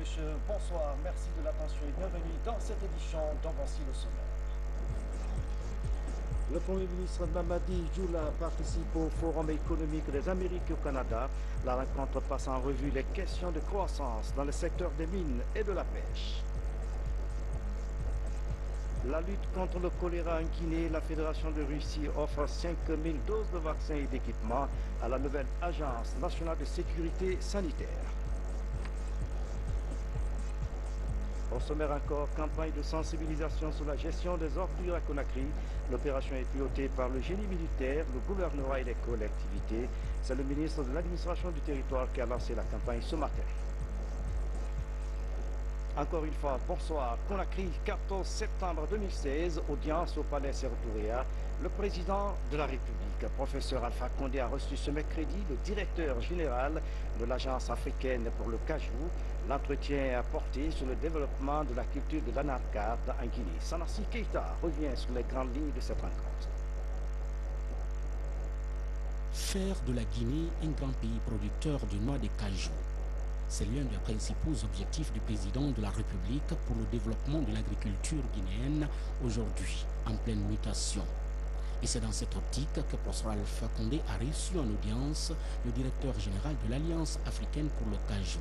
messieurs, bonsoir, merci de l'attention et bienvenue dans cette édition dont voici le sommaire. Le Premier ministre Mamadi Djoula participe au Forum économique des Amériques au Canada. La rencontre passe en revue les questions de croissance dans le secteur des mines et de la pêche. La lutte contre le choléra en Guinée, la Fédération de Russie offre 5000 doses de vaccins et d'équipements à la nouvelle Agence nationale de sécurité sanitaire. Au sommaire encore, campagne de sensibilisation sur la gestion des ordures à Conakry. L'opération est pilotée par le génie militaire, le gouvernorat et les collectivités. C'est le ministre de l'administration du territoire qui a lancé la campagne ce matin. Encore une fois, bonsoir. Conakry, 14 septembre 2016, audience au palais Sékou-Touré. Le président de la République, professeur Alpha Condé, a reçu ce mercredi le directeur général de l'Agence africaine pour le cajou. L'entretien a porté sur le développement de la culture de l'anacarde en Guinée. Sanassi Keita revient sur les grandes lignes de cette rencontre. Faire de la Guinée un grand pays producteur de noix de cajou. C'est l'un des principaux objectifs du président de la République pour le développement de l'agriculture guinéenne aujourd'hui, en pleine mutation. Et c'est dans cette optique que professeur Alpha Condé a reçu en audience le directeur général de l'Alliance africaine pour le cajou.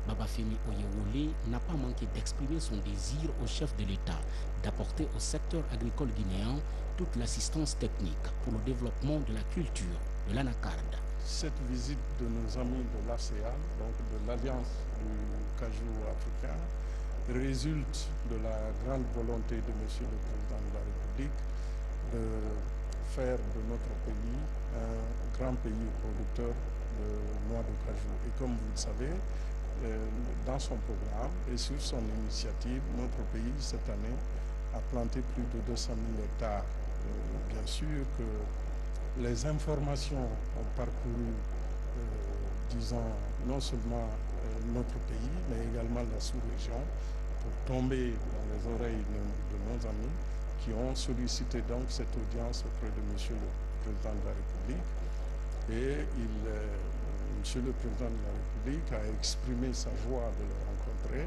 Babafemi Oyewole n'a pas manqué d'exprimer son désir au chef de l'État d'apporter au secteur agricole guinéen toute l'assistance technique pour le développement de la culture de l'anacarde. Cette visite de nos amis de l'ASEAN, donc de l'Alliance du cajou africain, résulte de la grande volonté de Monsieur le Président de la République de faire de notre pays un grand pays producteur de noix de cajou. Et comme vous le savez, dans son programme et sur son initiative, notre pays, cette année, a planté plus de 200 000 hectares. Bien sûr que les informations ont parcouru, disons, non seulement notre pays, mais également la sous-région, pour tomber dans les oreilles de nos amis qui ont sollicité donc cette audience auprès de Monsieur le Président de la République. Et Monsieur le Président de la République a exprimé sa joie de le rencontrer,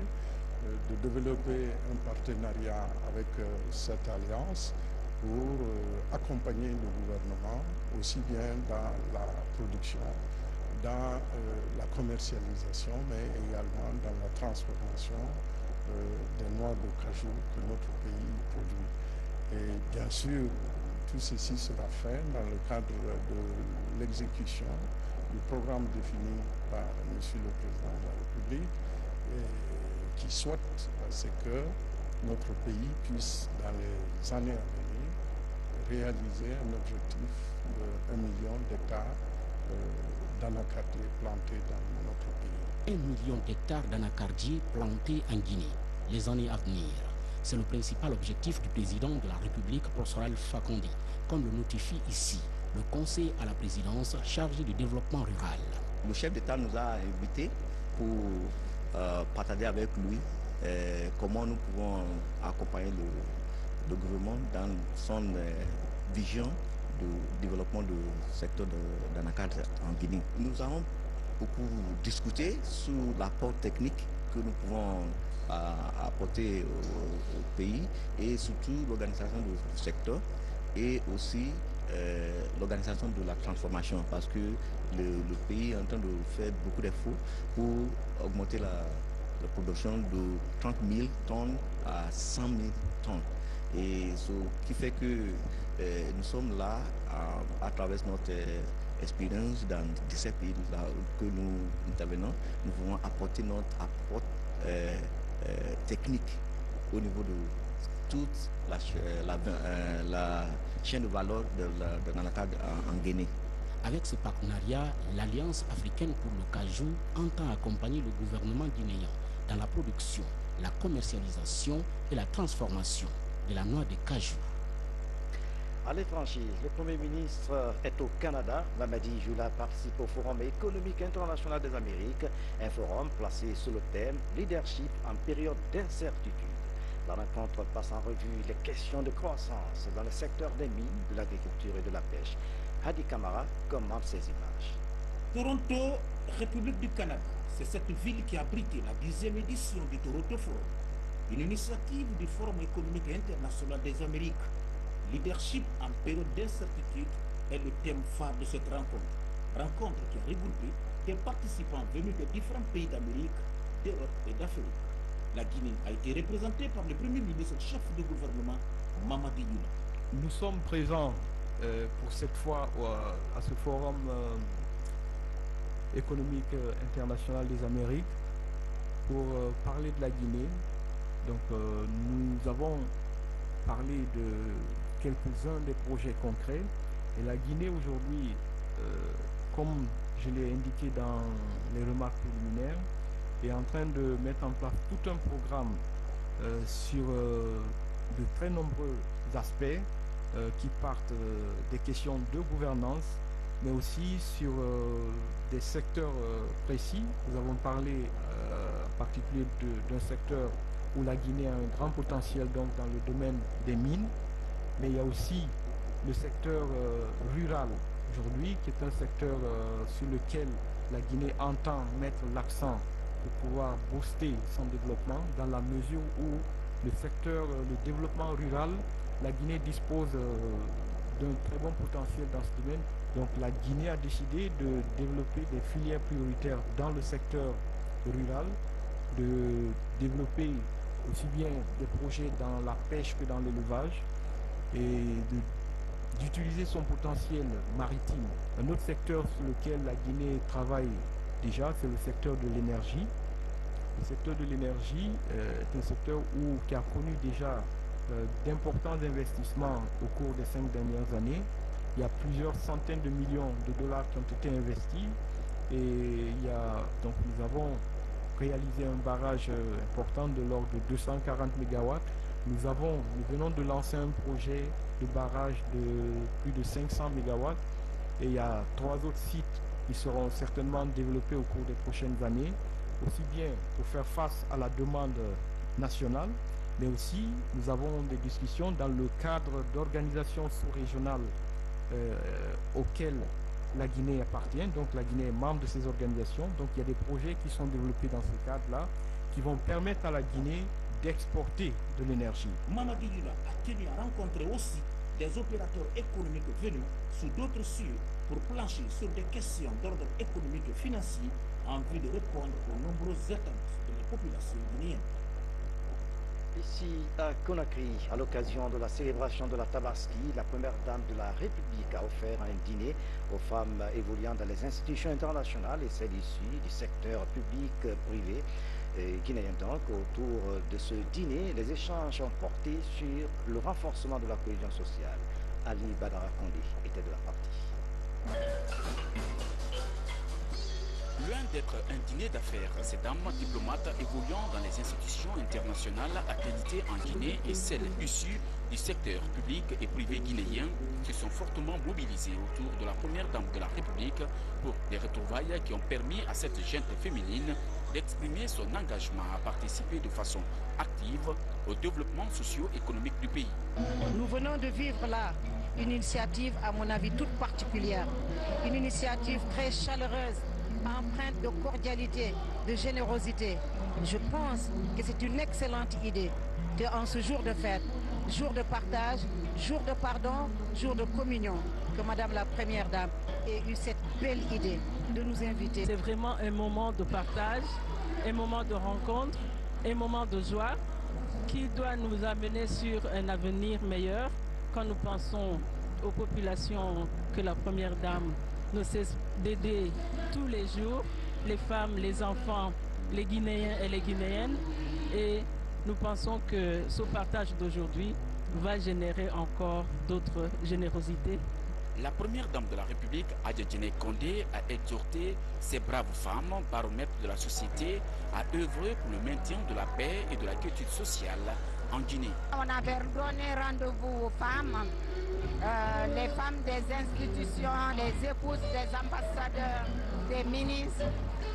de développer un partenariat avec cette alliance pour accompagner le gouvernement aussi bien dans la production, dans la commercialisation, mais également dans la transformation des noix de cajou que notre pays produit. Et bien sûr, tout ceci sera fait dans le cadre de l'exécution du programme défini par Monsieur le Président de la République, qui souhaite c'est que notre pays puisse, dans les années à venir, réaliser un objectif de 1 million d'hectares d'anacardiers plantés dans notre pays. 1 million d'hectares d'anacardiers plantés en Guinée, les années à venir. C'est le principal objectif du président de la République, professeur Alpha Condé, comme le notifie ici le conseil à la présidence chargé du développement rural. Le chef d'État nous a invités pour partager avec lui comment nous pouvons accompagner le gouvernement dans son vision de développement du secteur d'anacarde en Guinée. Nous avons beaucoup discuté sur l'apport technique que nous pouvons apporter au pays et surtout l'organisation du secteur et aussi l'organisation de la transformation parce que le pays est en train de faire beaucoup d'efforts pour augmenter la production de 30 000 tonnes à 100 000 tonnes. Et ce qui fait que nous sommes là à travers notre expérience dans 17 pays là, que nous intervenons. Nous voulons apporter notre apport technique au niveau de toute la chaîne de valeur de l'anacarde en Guinée. Avec ce partenariat, l'Alliance africaine pour le cajou entend accompagner le gouvernement guinéen dans la production, la commercialisation et la transformation de la noix de cajou. À l'étranger, le Premier ministre est au Canada. Mamadi Djoula participe au Forum économique international des Amériques, un forum placé sous le thème « Leadership en période d'incertitude ». La rencontre passe en revue les questions de croissance dans le secteur des mines, de l'agriculture et de la pêche. Hadi Kamara commande ces images. Toronto, République du Canada. c'est cette ville qui a abrité la 10e édition du Toronto Forum, une initiative du Forum économique international des Amériques. Leadership en période d'incertitude est le thème phare de cette rencontre. Rencontre qui a regroupé des participants venus de différents pays d'Amérique, d'Europe et d'Afrique. La Guinée a été représentée par le Premier ministre chef de gouvernement, Mamadi Youla. Nous sommes présents pour cette fois à ce forum économique international des Amériques pour parler de la Guinée. Donc nous avons parlé de quelques-uns des projets concrets. Et la Guinée aujourd'hui, comme je l'ai indiqué dans les remarques préliminaires, est en train de mettre en place tout un programme sur de très nombreux aspects qui partent des questions de gouvernance, mais aussi sur des secteurs précis. Nous avons parlé en particulier d'un secteur où la Guinée a un grand potentiel donc dans le domaine des mines, mais il y a aussi le secteur rural aujourd'hui, qui est un secteur sur lequel la Guinée entend mettre l'accent pour pouvoir booster son développement, dans la mesure où le développement rural, la Guinée dispose d'un très bon potentiel dans ce domaine. Donc la Guinée a décidé de développer des filières prioritaires dans le secteur rural, de développer aussi bien des projets dans la pêche que dans l'élevage, et d'utiliser son potentiel maritime. Un autre secteur sur lequel la Guinée travaille déjà, c'est le secteur de l'énergie. Le secteur de l'énergie est un secteur qui a connu déjà d'importants investissements au cours des 5 dernières années. Il y a plusieurs centaines de millions de dollars qui ont été investis, et donc nous avons réalisé un barrage important de l'ordre de 240 MW. Nous venons de lancer un projet de barrage de plus de 500 MW, et il y a 3 autres sites qui seront certainement développés au cours des prochaines années, aussi bien pour faire face à la demande nationale, mais aussi nous avons des discussions dans le cadre d'organisations sous-régionales auxquelles la Guinée appartient. Donc la Guinée est membre de ces organisations. Donc il y a des projets qui sont développés dans ce cadre-là qui vont permettre à la Guinée d'exporter de l'énergie. Mamadi Youla a tenu à rencontrer aussi des opérateurs économiques venus sous d'autres cieux pour plancher sur des questions d'ordre économique et financier en vue de répondre aux nombreuses attentes de la population guinéenne. Ici à Conakry, à l'occasion de la célébration de la Tabaski, la première dame de la République a offert un dîner aux femmes évoluant dans les institutions internationales et celles issues du secteur public-privé guinéen. Donc, autour de ce dîner, les échanges ont porté sur le renforcement de la cohésion sociale. Ali Badara Kondé était de la partie. Loin d'être un dîner d'affaires, ces dames diplomates évoluant dans les institutions internationales accréditées en Guinée et celles issues du secteur public et privé guinéen se sont fortement mobilisées autour de la première dame de la République pour des retrouvailles qui ont permis à cette gente féminine d'exprimer son engagement à participer de façon active au développement socio-économique du pays. Nous venons de vivre là une initiative, à mon avis, toute particulière, une initiative très chaleureuse, empreinte de cordialité, de générosité. Je pense que c'est une excellente idée qu'en ce jour de fête, jour de partage, jour de pardon, jour de communion, que Madame la Première Dame ait eu cette belle idée de nous inviter. C'est vraiment un moment de partage, un moment de rencontre, un moment de joie qui doit nous amener sur un avenir meilleur quand nous pensons aux populations que la Première Dame ne cesse d'aider tous les jours, les femmes, les enfants, les Guinéens et les Guinéennes. Et nous pensons que ce partage d'aujourd'hui va générer encore d'autres générosités. La première dame de la République, Adjedjene Kondé, a exhorté ces braves femmes, baromètres de la société, à œuvrer pour le maintien de la paix et de la quiétude sociale en Guinée. On avait donné rendez-vous aux femmes, les femmes des institutions, les épouses des ambassadeurs, des ministres.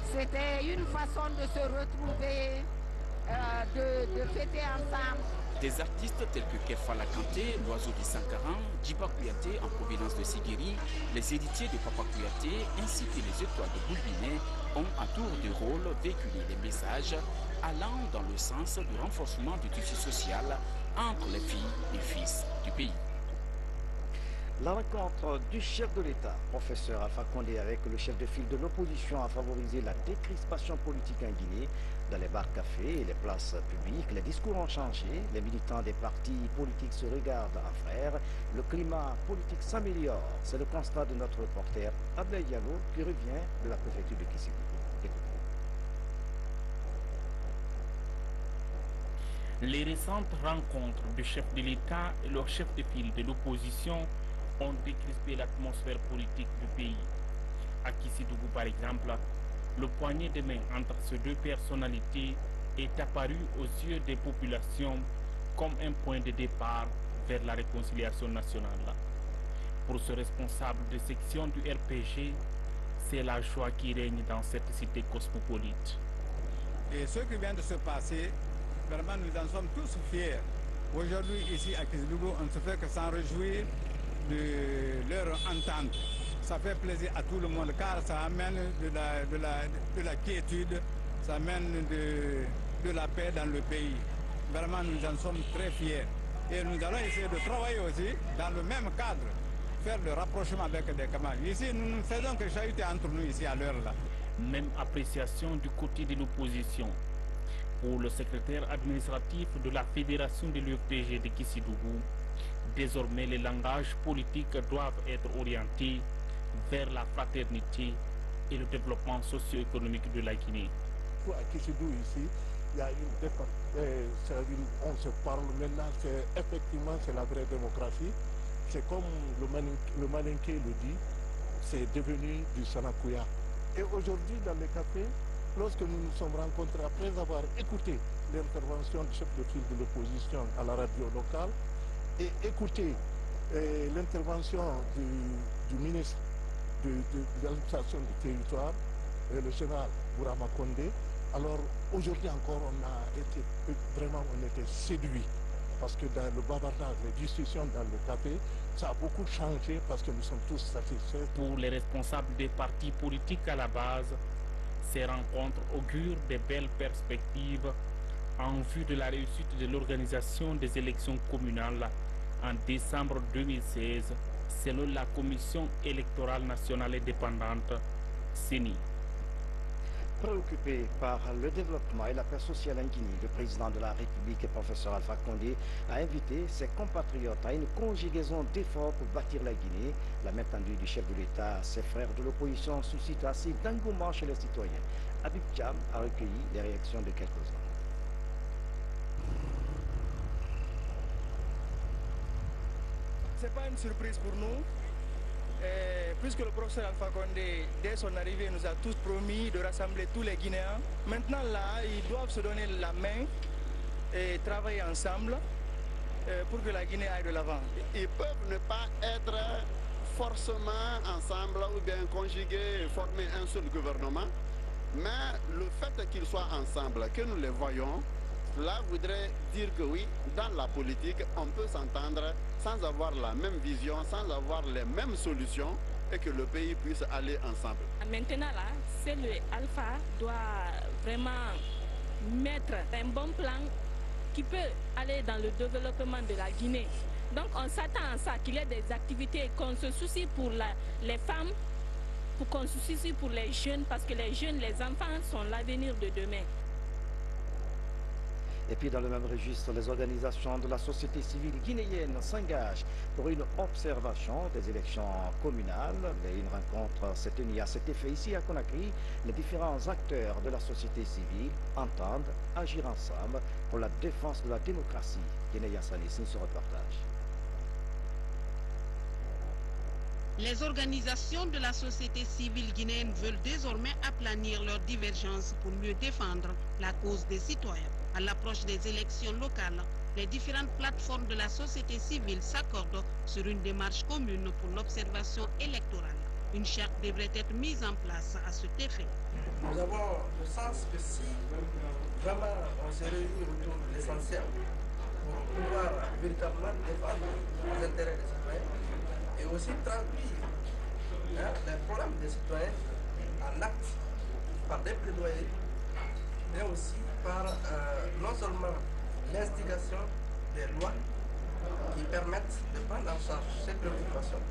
C'était une façon de se retrouver, de fêter ensemble Des artistes tels que Kefala Kanté, l'oiseau de Sankaran, Djiba Kouyaté en provenance de Sigiri, les héritiers de Papa Kouyaté ainsi que les étoiles de Boulbinet ont à tour de rôle véhiculé des messages allant dans le sens du renforcement du tissu social entre les filles et fils du pays. La rencontre du chef de l'État, professeur Alpha Condé, avec le chef de file de l'opposition a favorisé la décrispation politique en Guinée. Dans les bars-cafés et les places publiques, les discours ont changé, les militants des partis politiques se regardent en frères, le climat politique s'améliore. C'est le constat de notre reporter Abdel Diallo qui revient de la préfecture de Kissigou. Les récentes rencontres du chef de l'État et leur chef de file de l'opposition ont décrispé l'atmosphère politique du pays. À Kissigou, par exemple, le poignet de main entre ces deux personnalités est apparu aux yeux des populations comme un point de départ vers la réconciliation nationale. Pour ce responsable de section du RPG, c'est la joie qui règne dans cette cité cosmopolite. Et ce qui vient de se passer, vraiment nous en sommes tous fiers. Aujourd'hui ici à Kissigou, on ne se fait que s'en réjouir de leur entente. Ça fait plaisir à tout le monde car ça amène de la quiétude, ça amène de la paix dans le pays. Vraiment, nous en sommes très fiers. Et nous allons essayer de travailler aussi dans le même cadre, faire le rapprochement avec des camarades. Ici, nous ne faisons que chahuter entre nous ici à l'heure là. Même appréciation du côté de l'opposition. Pour le secrétaire administratif de la Fédération de l'UFDG de Kissigou, désormais les langages politiques doivent être orientés vers la fraternité et le développement socio-économique de la Guinée. À Kissigou ici, il y a une défense. On se parle maintenant, effectivement c'est la vraie démocratie. C'est comme le Malinké le dit, c'est devenu du Sanakuya. Et aujourd'hui dans les cafés, lorsque nous nous sommes rencontrés, après avoir écouté l'intervention du chef de file de l'opposition à la radio locale et écouté l'intervention du ministre de l'administration du territoire, le général Bourama Condé, alors aujourd'hui encore on était séduits parce que dans le bavardage, les discussions dans le café, ça a beaucoup changé parce que nous sommes tous satisfaits. Pour les responsables des partis politiques à la base, ces rencontres augurent de belles perspectives en vue de la réussite de l'organisation des élections communales en décembre 2016, selon la Commission électorale nationale indépendante, CENI. Préoccupé par le développement et la paix sociale en Guinée, le président de la République, professeur Alpha Condé, a invité ses compatriotes à une conjugaison d'efforts pour bâtir la Guinée. La main tendue du chef de l'État à ses frères de l'opposition suscite assez d'engouement chez les citoyens. Habib Cham a recueilli les réactions de quelques-uns. Ce n'est pas une surprise pour nous, puisque le professeur Alpha Condé, dès son arrivée, nous a tous promis de rassembler tous les Guinéens. Maintenant, là, ils doivent se donner la main et travailler ensemble pour que la Guinée aille de l'avant. Ils peuvent ne pas être forcément ensemble ou bien conjugués et former un seul gouvernement, mais le fait qu'ils soient ensemble, que nous les voyons, cela voudrait dire que oui, dans la politique, on peut s'entendre sans avoir la même vision, sans avoir les mêmes solutions et que le pays puisse aller ensemble. Maintenant, là, c'est le Alpha doit vraiment mettre un bon plan qui peut aller dans le développement de la Guinée. Donc on s'attend à ça, qu'il y ait des activités, qu'on se soucie pour les femmes, pour qu'on se soucie pour les jeunes, parce que les jeunes, les enfants sont l'avenir de demain. Et puis dans le même registre, les organisations de la société civile guinéenne s'engagent pour une observation des élections communales. Une rencontre s'est tenue à cet effet ici à Conakry. Les différents acteurs de la société civile entendent agir ensemble pour la défense de la démocratie. Guinea Sani signe ce reportage. Les organisations de la société civile guinéenne veulent désormais aplanir leurs divergences pour mieux défendre la cause des citoyens. À l'approche des élections locales, les différentes plateformes de la société civile s'accordent sur une démarche commune pour l'observation électorale. Une charte devrait être mise en place à cet effet. Nous avons le sens que si vraiment on se réunit autour de l'essentiel pour pouvoir véritablement défendre les intérêts des citoyens et aussi traduire les problèmes des citoyens en actes par des plaidoyers, mais aussi par non seulement l'instigation des lois qui permettent de prendre en charge ces préoccupations.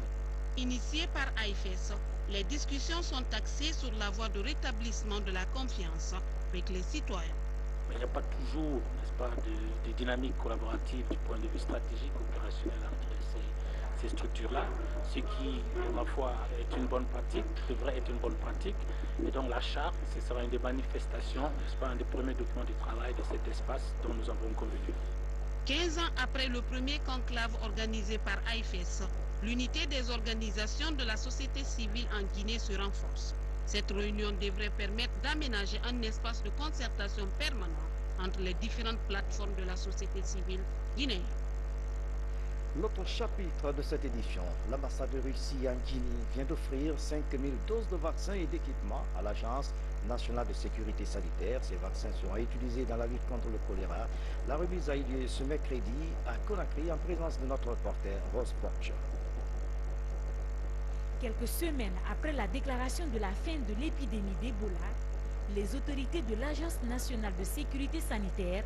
Initiées par AIFES, les discussions sont axées sur la voie de rétablissement de la confiance avec les citoyens. Mais il n'y a pas toujours, n'est-ce pas, de dynamique collaborative du point de vue stratégique, opérationnel entre ces structures-là, ce qui, ma foi, est une bonne pratique, devrait être une bonne pratique. Et donc la charte, ce sera une des manifestations, n'est-ce pas, un des premiers documents de travail de cet espace dont nous avons convenu. 15 ans après le premier conclave organisé par AIFES, l'unité des organisations de la société civile en Guinée se renforce. Cette réunion devrait permettre d'aménager un espace de concertation permanent entre les différentes plateformes de la société civile guinéenne. L'autre chapitre de cette édition, l'ambassade de Russie en Guinée vient d'offrir 5000 doses de vaccins et d'équipements à l'Agence nationale de sécurité sanitaire. Ces vaccins seront utilisés dans la lutte contre le choléra. La remise a eu lieu ce mercredi à Conakry en présence de notre reporter Rose Porcher. Quelques semaines après la déclaration de la fin de l'épidémie d'Ebola, les autorités de l'Agence nationale de sécurité sanitaire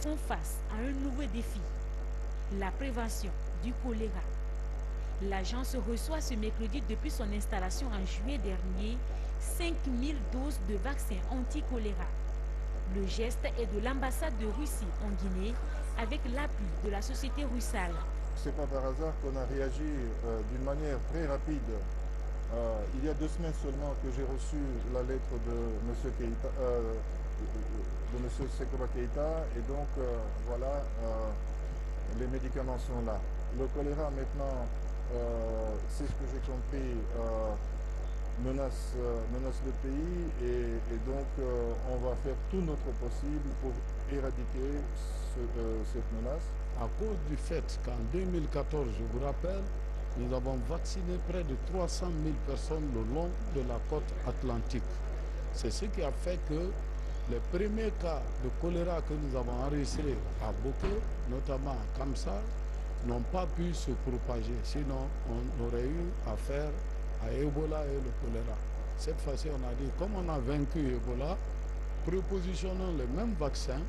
font face à un nouveau défi, la prévention du choléra. L'agence reçoit ce mercredi depuis son installation en juillet dernier 5000 doses de vaccins anti-choléra. Le geste est de l'ambassade de Russie en Guinée avec l'appui de la société Russal. Ce n'est pas par hasard qu'on a réagi d'une manière très rapide. Il y a 2 semaines seulement que j'ai reçu la lettre de M. Keïta, de M. Sekouba Keïta, et donc voilà, les médicaments sont là. Le choléra maintenant, c'est ce que j'ai compris, menace le pays, et donc on va faire tout notre possible pour éradiquer cette menace. À cause du fait qu'en 2014, je vous rappelle, nous avons vacciné près de 300 000 personnes le long de la côte atlantique. C'est ce qui a fait que les premiers cas de choléra que nous avons enregistrés à Boké, notamment à Kamsa, n'ont pas pu se propager. Sinon, on aurait eu affaire à Ebola et le choléra. Cette fois-ci, on a dit, comme on a vaincu Ebola, propositionnons les mêmes vaccins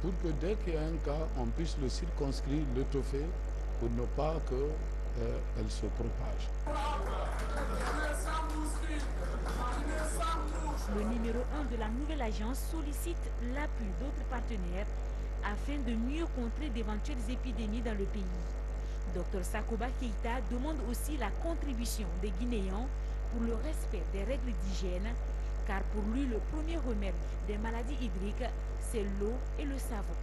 pour que dès qu'il y a un cas, on puisse le circonscrire, l'étoffer, pour ne pas qu'elle se propage. Le numéro 1 de la nouvelle agence sollicite l'appui d'autres partenaires afin de mieux contrer d'éventuelles épidémies dans le pays. Dr Sakouba Keïta demande aussi la contribution des Guinéens pour le respect des règles d'hygiène, car pour lui, le premier remède des maladies hydriques, c'est l'eau et le savon.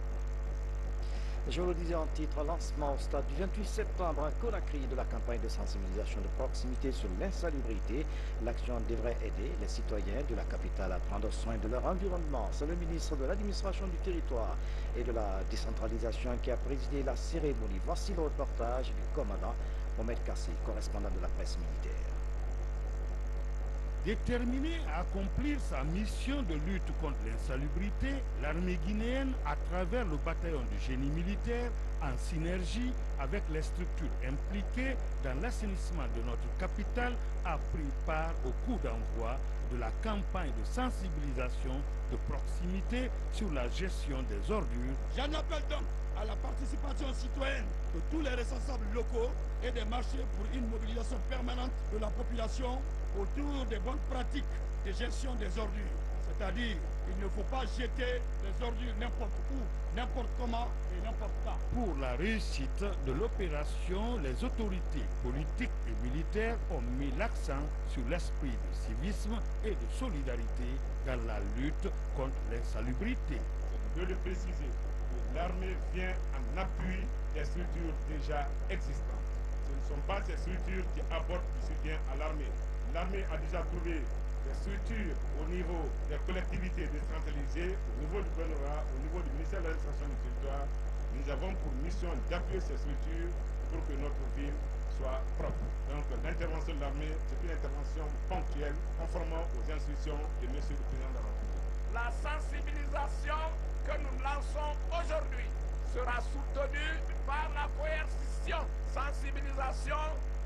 Je vous le disais en titre, lancement au stade du 28 septembre à Conakry de la campagne de sensibilisation de proximité sur l'insalubrité. L'action devrait aider les citoyens de la capitale à prendre soin de leur environnement. C'est le ministre de l'administration du territoire et de la décentralisation qui a présidé la cérémonie. Voici le reportage du commandant Mohamed Kassi, correspondant de la presse militaire. Déterminée à accomplir sa mission de lutte contre l'insalubrité, l'armée guinéenne, à travers le bataillon de génie militaire, en synergie avec les structures impliquées dans l'assainissement de notre capitale, a pris part au coup d'envoi de la campagne de sensibilisation de proximité sur la gestion des ordures. J'en appelle donc à la participation citoyenne de tous les responsables locaux et des marchés pour une mobilisation permanente de la population autour des bonnes pratiques de gestion des ordures. C'est-à-dire qu'il ne faut pas jeter les ordures n'importe où, n'importe comment et n'importe quand. Pour la réussite de l'opération, les autorités politiques et militaires ont mis l'accent sur l'esprit de civisme et de solidarité dans la lutte contre l'insalubrité. Je veux le préciser, l'armée vient en appui des structures déjà existantes. Ce ne sont pas ces structures qui apportent du soutien à l'armée. L'armée a déjà trouvé des structures au niveau des collectivités décentralisées, au niveau du gouvernement, au niveau du ministère de l'administration du territoire. Nous avons pour mission d'appuyer ces structures pour que notre ville soit propre. Donc l'intervention de l'armée, c'est une intervention ponctuelle, conformément aux instructions de M. le Président de la République. La sensibilisation que nous lançons aujourd'hui sera soutenue par la coercition, sensibilisation,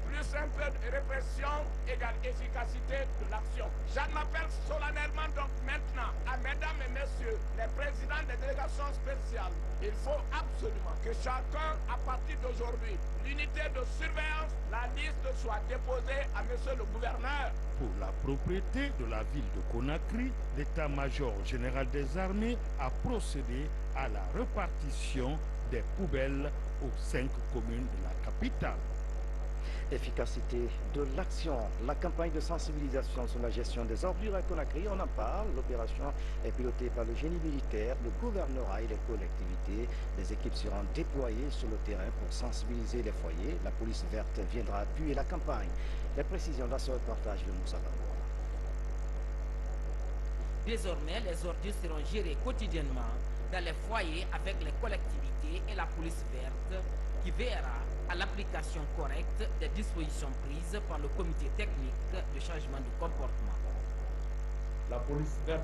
plus un peu de répression égale efficacité de l'action. J'en appelle solennellement donc maintenant à mesdames et messieurs les présidents des délégations spéciales. Il faut absolument que chacun, à partir d'aujourd'hui, l'unité de surveillance, la liste soit déposée à monsieur le gouverneur. Pour la propriété de la ville de Conakry, l'état-major général des armées a procédé à la répartition des poubelles aux 5 communes de la capitale. Efficacité de l'action. La campagne de sensibilisation sur la gestion des ordures à Conakry, on en parle. L'opération est pilotée par le génie militaire, le gouvernorat et les collectivités. Les équipes seront déployées sur le terrain pour sensibiliser les foyers. La police verte viendra appuyer la campagne. Les précisions dans ce reportage de Moussa Bangoura. Désormais, les ordures seront gérées quotidiennement dans les foyers avec les collectivités et la police verte qui veillera à l'application correcte des dispositions prises par le comité technique de changement de comportement. La police verte,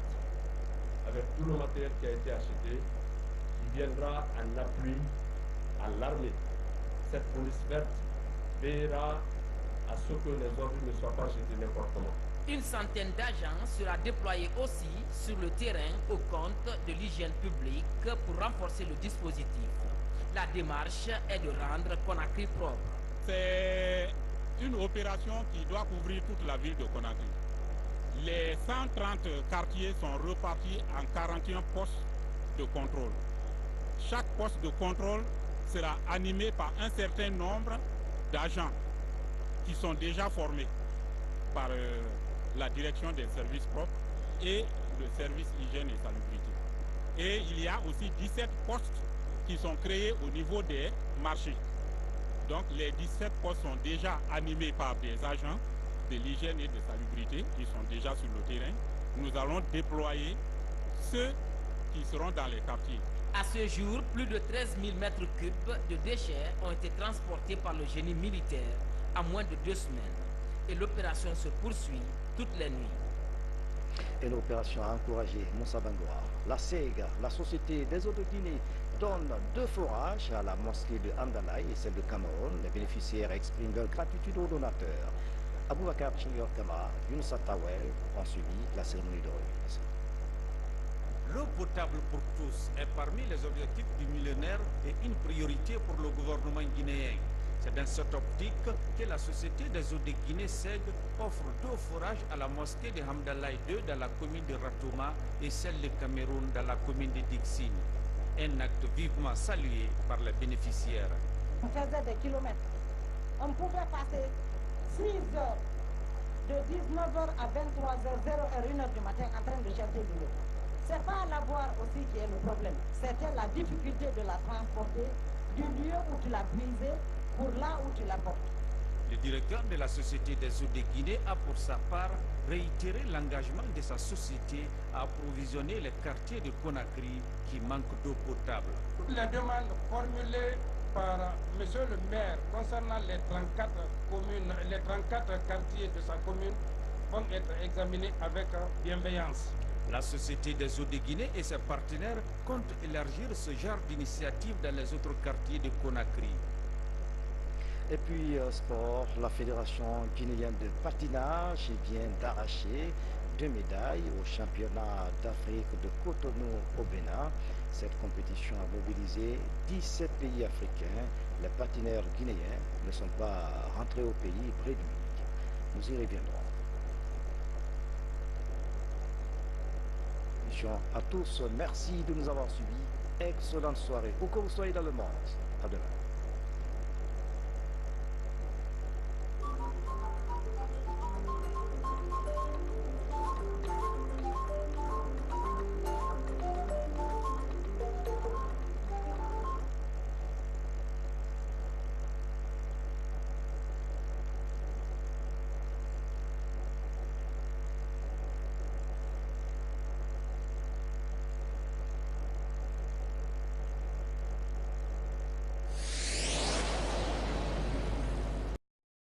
avec tout le matériel qui a été acheté, qui viendra en appui à l'armée. Cette police verte veillera à ce que les ordures ne soient pas jetées n'importe comment. Une centaine d'agents sera déployée aussi sur le terrain au compte de l'hygiène publique pour renforcer le dispositif. La démarche est de rendre Conakry propre. C'est une opération qui doit couvrir toute la ville de Conakry. Les 130 quartiers sont repartis en 41 postes de contrôle. Chaque poste de contrôle sera animé par un certain nombre d'agents qui sont déjà formés par la direction des services propres et le service hygiène et salubrité. Et il y a aussi 17 postes qui sont créés au niveau des marchés. Donc les 17 postes sont déjà animés par des agents de l'hygiène et de salubrité qui sont déjà sur le terrain. Nous allons déployer ceux qui seront dans les quartiers. À ce jour, plus de 13 000 mètres cubes de déchets ont été transportés par le génie militaire en moins de 2 semaines. Et l'opération se poursuit toutes les nuits. Et l'opération a encouragé Moussa Bangoura. La SEG, la Société des eaux de Guinée, donne 2 forages à la mosquée de Andalaï et celle de Cameroun. Les bénéficiaires expriment leur gratitude aux donateurs. Aboubakar Chinyor Kama, Younoussa Tawel ont suivi la cérémonie de remise. L'eau potable pour tous est parmi les objectifs du millénaire et une priorité pour le gouvernement guinéen. C'est dans cette optique que la Société des eaux de Guinée SEG offre 2 forages à la mosquée de Hamdalaï 2 dans la commune de Ratouma et celle de Cameroun dans la commune de Dixine. Un acte vivement salué par les bénéficiaires. On faisait des kilomètres. On pouvait passer 6 heures, de 19h à 23h, 0h, 1h du matin en train de chercher de l'eau. Ce n'est pas l'avoir aussi qui est le problème. C'était la difficulté de la transporter du lieu où tu l'as brisée pour là où tu la portes. Le directeur de la Société des eaux de Guinée a pour sa part réitéré l'engagement de sa société à approvisionner les quartiers de Conakry qui manquent d'eau potable. Toutes les demandes formulées par monsieur le maire concernant les 34 communes, les 34 quartiers de sa commune vont être examinées avec bienveillance. La Société des eaux de Guinée et ses partenaires comptent élargir ce genre d'initiative dans les autres quartiers de Conakry. Et puis, sport, la Fédération guinéenne de patinage vient d'arracher 2 médailles au championnat d'Afrique de Cotonou au Bénin. Cette compétition a mobilisé 17 pays africains. Les patineurs guinéens ne sont pas rentrés au pays près du midi. Nous y reviendrons. À tous, merci de nous avoir suivis. Excellente soirée, où que vous soyez dans le monde. À demain.